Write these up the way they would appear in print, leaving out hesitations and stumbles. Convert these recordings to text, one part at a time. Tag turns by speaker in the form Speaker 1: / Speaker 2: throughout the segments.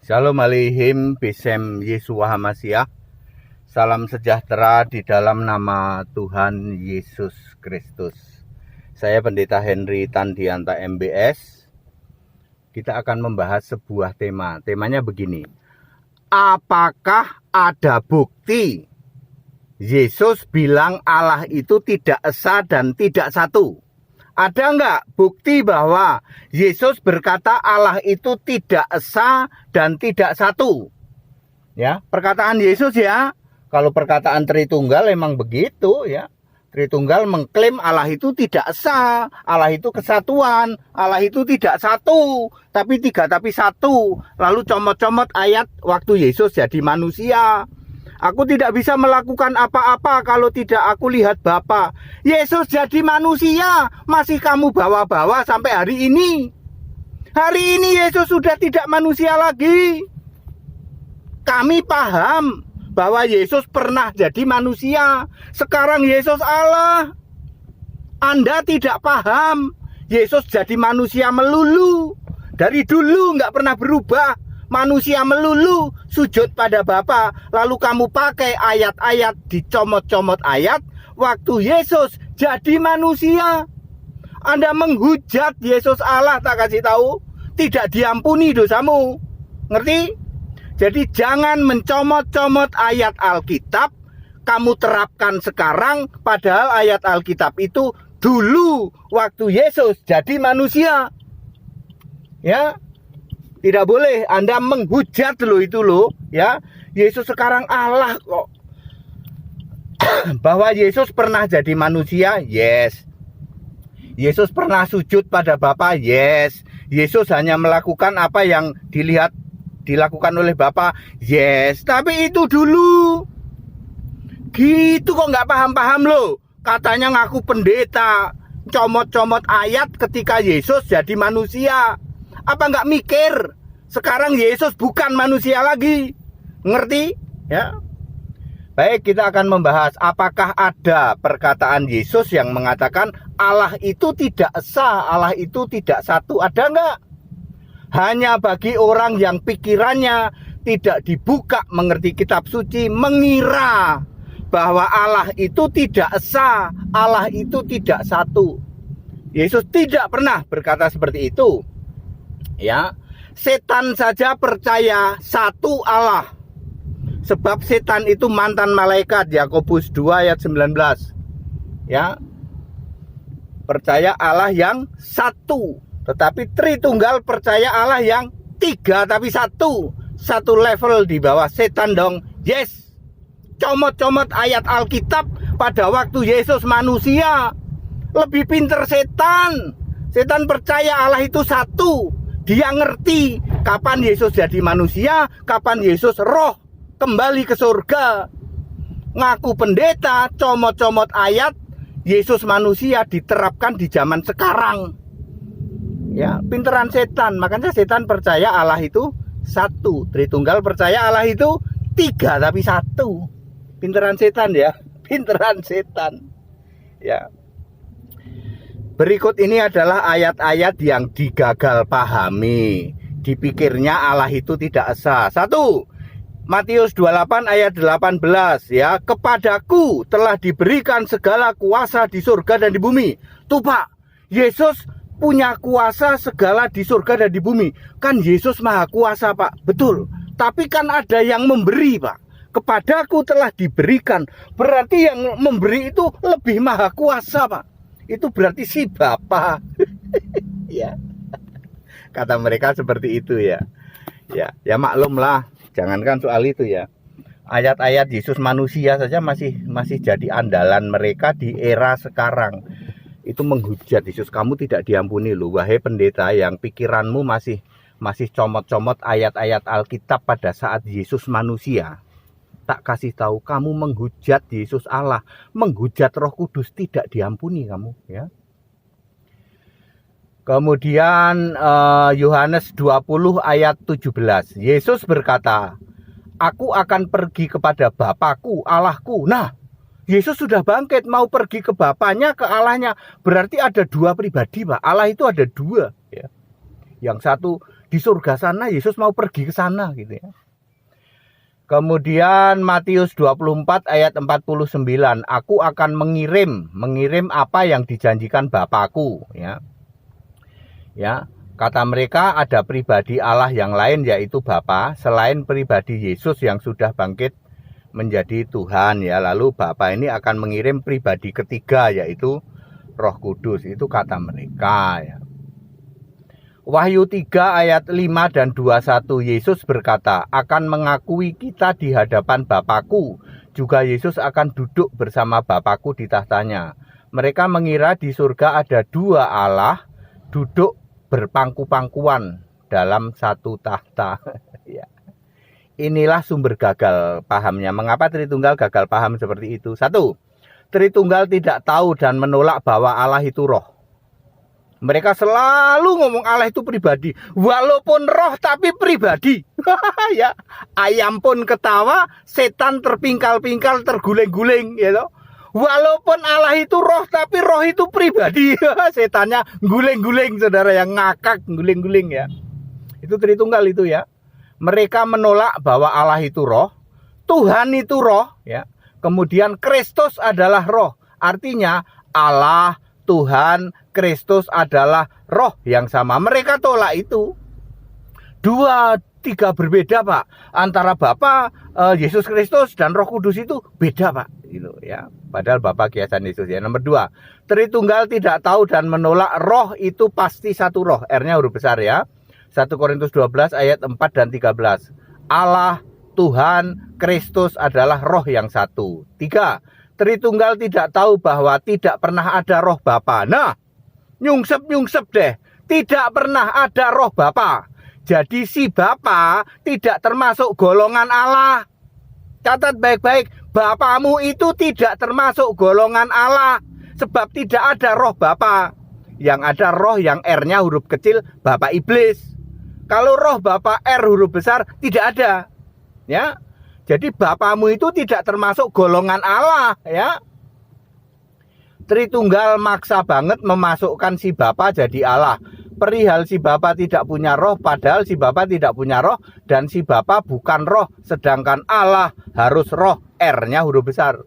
Speaker 1: Shalom Aleihim Bisem Yeshua HaMashiach. Salam sejahtera di dalam nama Tuhan Yesus Kristus. Saya Pendeta Henry Tandianta MBS. Kita akan membahas sebuah tema. Temanya begini. Apakah ada bukti Yesus bilang Allah itu tidak esa dan tidak satu? Ada enggak bukti bahwa Yesus berkata Allah itu tidak esa dan tidak satu? Ya, perkataan Yesus ya. Kalau perkataan Tritunggal emang begitu ya. Tritunggal mengklaim Allah itu tidak esa, Allah itu kesatuan, Allah itu tidak satu, tapi tiga tapi satu. Lalu comot-comot ayat waktu Yesus jadi manusia. Aku tidak bisa melakukan apa-apa kalau tidak aku lihat Bapa. Yesus jadi manusia, masih kamu bawa-bawa sampai hari ini. Hari ini Yesus sudah tidak manusia lagi. Kami paham bahwa Yesus pernah jadi manusia. Sekarang Yesus Allah. Anda tidak paham. Yesus jadi manusia melulu. Dari dulu nggak pernah berubah. Manusia melulu, sujud pada Bapa. Lalu kamu pakai ayat-ayat, dicomot-comot ayat waktu Yesus jadi manusia. Anda menghujat Yesus Allah, tak kasih tahu, tidak diampuni dosamu. Ngerti? Jadi jangan mencomot-comot ayat Alkitab, kamu terapkan sekarang, padahal ayat Alkitab itu dulu waktu Yesus jadi manusia. Ya. Tidak boleh Anda menghujat loh itu loh ya. Yesus sekarang Allah kok. Bahwa Yesus pernah jadi manusia, yes. Yesus pernah sujud pada Bapa, yes. Yesus hanya melakukan apa yang dilakukan oleh Bapa, yes. Tapi itu dulu. Gitu kok nggak paham-paham loh. Katanya ngaku pendeta, comot-comot ayat ketika Yesus jadi manusia. Apa nggak mikir? Sekarang Yesus bukan manusia lagi. Ngerti? Ya. Baik, kita akan membahas apakah ada perkataan Yesus yang mengatakan Allah itu tidak esa, Allah itu tidak satu. Ada nggak? Hanya bagi orang yang pikirannya tidak dibuka mengerti kitab suci, mengira bahwa Allah itu tidak esa, Allah itu tidak satu. Yesus tidak pernah berkata seperti itu. Ya, setan saja percaya satu Allah. Sebab setan itu mantan malaikat, Yakobus 2 ayat 19. Ya. Percaya Allah yang satu, tetapi Tritunggal percaya Allah yang tiga tapi satu. Satu level di bawah setan dong. Yes. Comot-comot ayat Alkitab pada waktu Yesus manusia. Lebih pinter setan. Setan percaya Allah itu satu. Dia ngerti kapan Yesus jadi manusia, kapan Yesus roh kembali ke surga. Ngaku pendeta, comot-comot ayat, Yesus manusia diterapkan di zaman sekarang. Ya, pinteran setan. Makanya setan percaya Allah itu satu. Tritunggal percaya Allah itu tiga tapi satu. Pinteran setan ya, pinteran setan. Ya. Berikut ini adalah ayat-ayat yang digagal pahami. Dipikirnya Allah itu tidak esa. 1. Matius 28 ayat 18 ya. Kepadaku telah diberikan segala kuasa di surga dan di bumi. Tuh Pak, Yesus punya kuasa segala di surga dan di bumi. Kan Yesus maha kuasa Pak. Betul. Tapi kan ada yang memberi Pak. Kepadaku telah diberikan. Berarti yang memberi itu lebih maha kuasa Pak. Itu berarti si Bapa. Ya. Kata mereka seperti itu ya. Ya maklumlah, jangankan soal itu ya. Ayat-ayat Yesus manusia saja masih jadi andalan mereka di era sekarang. Itu menghujat Yesus, kamu tidak diampuni loh wahai pendeta yang pikiranmu masih comot-comot ayat-ayat Alkitab pada saat Yesus manusia. Tak kasih tahu kamu menghujat Yesus Allah, menghujat Roh Kudus, tidak diampuni kamu ya. Kemudian Yohanes 20 ayat 17. Yesus berkata, "Aku akan pergi kepada Bapakku, Allahku." Nah, Yesus sudah bangkit, mau pergi ke Bapaknya, ke Allahnya. Berarti ada dua pribadi, Pak. Allah itu ada dua ya. Yang satu di surga sana, Yesus mau pergi ke sana gitu ya. Kemudian Matius 24 ayat 49, aku akan mengirim apa yang dijanjikan Bapakku ya. Ya, kata mereka ada pribadi Allah yang lain yaitu Bapa selain pribadi Yesus yang sudah bangkit menjadi Tuhan ya. Lalu Bapa ini akan mengirim pribadi ketiga yaitu Roh Kudus, itu kata mereka ya. Wahyu 3 ayat 5 dan 21, Yesus berkata, akan mengakui kita di hadapan Bapakku. Juga Yesus akan duduk bersama Bapakku di tahtanya. Mereka mengira di surga ada dua Allah duduk berpangku-pangkuan dalam satu tahta. Ya. Inilah sumber gagal pahamnya. Mengapa Tritunggal gagal paham seperti itu? 1. Tritunggal tidak tahu dan menolak bahwa Allah itu roh. Mereka selalu ngomong Allah itu pribadi, walaupun roh tapi pribadi. Ya, ayam pun ketawa, setan terpingkal-pingkal, terguling-guling, ya loh. Walaupun Allah itu roh tapi roh itu pribadi. Setannya guling-guling, saudara, yang ngakak guling-guling ya. Itu Tritunggal itu ya. Mereka menolak bahwa Allah itu roh, Tuhan itu roh, ya. Kemudian Kristus adalah roh. Artinya Allah, Tuhan, Kristus adalah roh yang sama. Mereka tolak itu. 2, 3 berbeda, Pak. Antara Bapa, Yesus Kristus dan Roh Kudus itu beda, Pak. Gitu ya. Padahal Bapa kiasan Yesus ya. Nomor 2, Tritunggal tidak tahu dan menolak roh itu pasti satu roh. R-nya huruf besar ya. 1 Korintus 12 ayat 4 dan 13. Allah, Tuhan, Kristus adalah roh yang satu. 3, Tritunggal tidak tahu bahwa tidak pernah ada roh Bapa. Nah, nyungsep deh. Tidak pernah ada roh Bapa. Jadi si Bapa tidak termasuk golongan Allah. Catat baik-baik, Bapamu itu tidak termasuk golongan Allah. Sebab tidak ada roh Bapa. Yang ada roh yang R-nya huruf kecil, Bapa Iblis. Kalau roh Bapa R huruf besar, tidak ada. Ya. Jadi Bapamu itu tidak termasuk golongan Allah ya. Tritunggal maksa banget memasukkan si Bapa jadi Allah. Perihal si Bapa tidak punya roh, padahal si Bapa tidak punya roh dan si Bapa bukan roh, sedangkan Allah harus roh, R-nya huruf besar.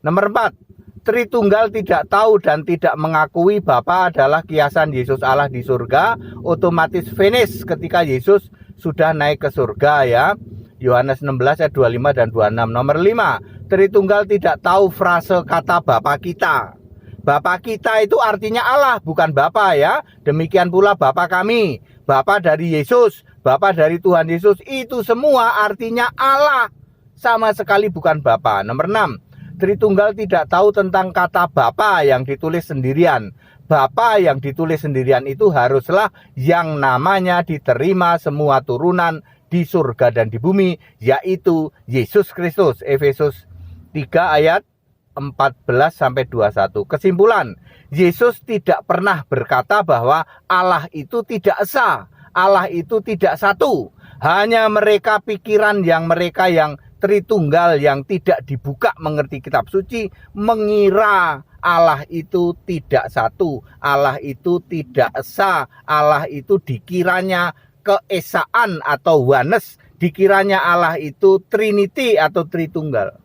Speaker 1: Nomor 4, Tritunggal tidak tahu dan tidak mengakui Bapa adalah kiasan Yesus Allah di surga, otomatis finish ketika Yesus sudah naik ke surga ya. Yohanes 16 ayat 25 dan 26. Nomor 5, Tritunggal tidak tahu frase kata Bapa kita. Bapa kita itu artinya Allah, bukan Bapa ya. Demikian pula Bapa kami, Bapa dari Yesus, Bapa dari Tuhan Yesus, itu semua artinya Allah. Sama sekali bukan Bapa. Nomor 6, Tritunggal tidak tahu tentang kata Bapa yang ditulis sendirian. Bapa yang ditulis sendirian itu haruslah yang namanya diterima semua turunan di surga dan di bumi, yaitu Yesus Kristus. Efesus 3 ayat 14-21. Kesimpulan, Yesus tidak pernah berkata bahwa Allah itu tidak esa, Allah itu tidak satu. Hanya mereka pikiran yang mereka yang Tritunggal yang tidak dibuka mengerti kitab suci mengira Allah itu tidak satu, Allah itu tidak esa, Allah itu dikiranya keesaan atau oneness, dikiranya Allah itu Trinity atau Tritunggal.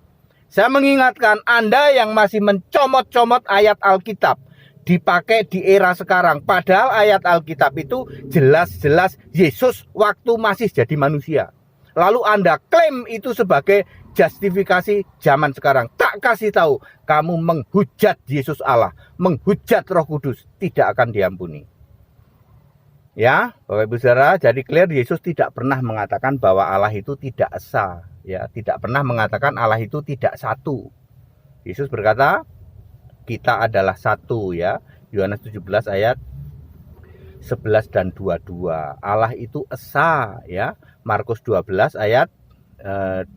Speaker 1: Saya mengingatkan Anda yang masih mencomot-comot ayat Alkitab dipakai di era sekarang, padahal ayat Alkitab itu jelas-jelas Yesus waktu masih jadi manusia. Lalu Anda klaim itu sebagai justifikasi zaman sekarang. Tak kasih tahu, kamu menghujat Yesus Allah, menghujat Roh Kudus, tidak akan diampuni. Ya, Bapak Ibu Saudara, jadi clear, Yesus tidak pernah mengatakan bahwa Allah itu tidak esa, ya, tidak pernah mengatakan Allah itu tidak satu. Yesus berkata, kita adalah satu ya. Yohanes 17 ayat 11 dan 22. Allah itu esa ya. Markus 12 ayat 29,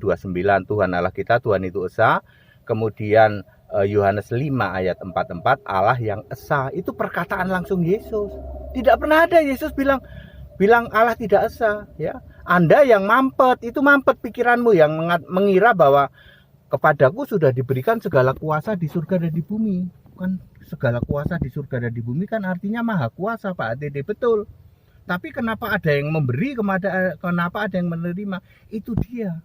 Speaker 1: Tuhan Allah kita, Tuhan itu esa. Kemudian Yohanes 5 ayat 44, Allah yang esa. Itu perkataan langsung Yesus. Tidak pernah ada Yesus bilang Allah tidak esa ya. Anda yang mampet, itu mampet pikiranmu yang mengira bahwa kepadaku sudah diberikan segala kuasa di surga dan di bumi. Kan segala kuasa di surga dan di bumi kan artinya maha kuasa, Pak ATD, betul. Tapi kenapa ada yang memberi, kenapa ada yang menerima? Itu dia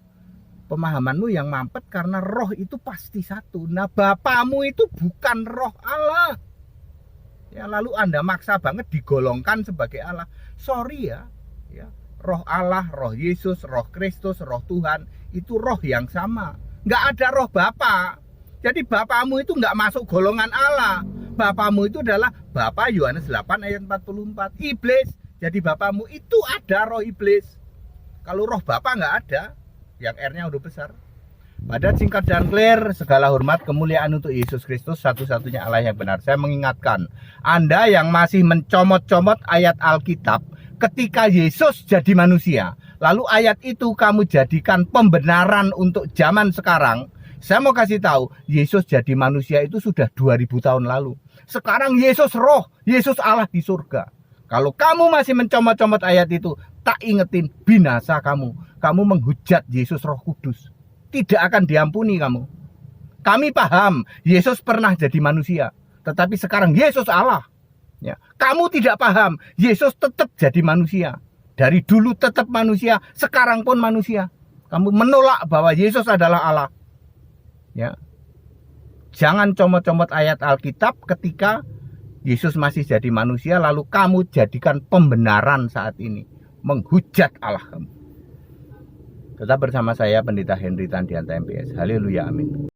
Speaker 1: pemahamanmu yang mampet, karena roh itu pasti satu. Nah, Bapamu itu bukan roh Allah. Ya, lalu Anda maksa banget digolongkan sebagai Allah. Sorry ya. Roh Allah, roh Yesus, roh Kristus, roh Tuhan, itu roh yang sama. Nggak ada roh Bapa. Jadi Bapamu itu nggak masuk golongan Allah. Bapamu itu adalah Bapa Yohanes 8 ayat 44. Iblis. Jadi Bapamu itu ada roh iblis. Kalau roh Bapa nggak ada, yang R-nya udah besar. Pada singkat dan clear, segala hormat kemuliaan untuk Yesus Kristus, satu-satunya Allah yang benar. Saya mengingatkan, Anda yang masih mencomot-comot ayat Alkitab, ketika Yesus jadi manusia, lalu ayat itu kamu jadikan pembenaran untuk zaman sekarang. Saya mau kasih tahu, Yesus jadi manusia itu sudah 2000 tahun lalu. Sekarang Yesus roh, Yesus Allah di surga. Kalau kamu masih mencomot-comot ayat itu, tak ingetin, binasa kamu. Kamu menghujat Yesus Roh Kudus. Tidak akan diampuni kamu. Kami paham, Yesus pernah jadi manusia. Tetapi sekarang Yesus Allah. Ya. Kamu tidak paham, Yesus tetap jadi manusia. Dari dulu tetap manusia, sekarang pun manusia. Kamu menolak bahwa Yesus adalah Allah. Ya. Jangan comot-comot ayat Alkitab ketika Yesus masih jadi manusia, lalu kamu jadikan pembenaran saat ini. Menghujat Allah kamu. Tetap bersama saya, Pendeta Henry Tandianta MPS. Haleluya, amin.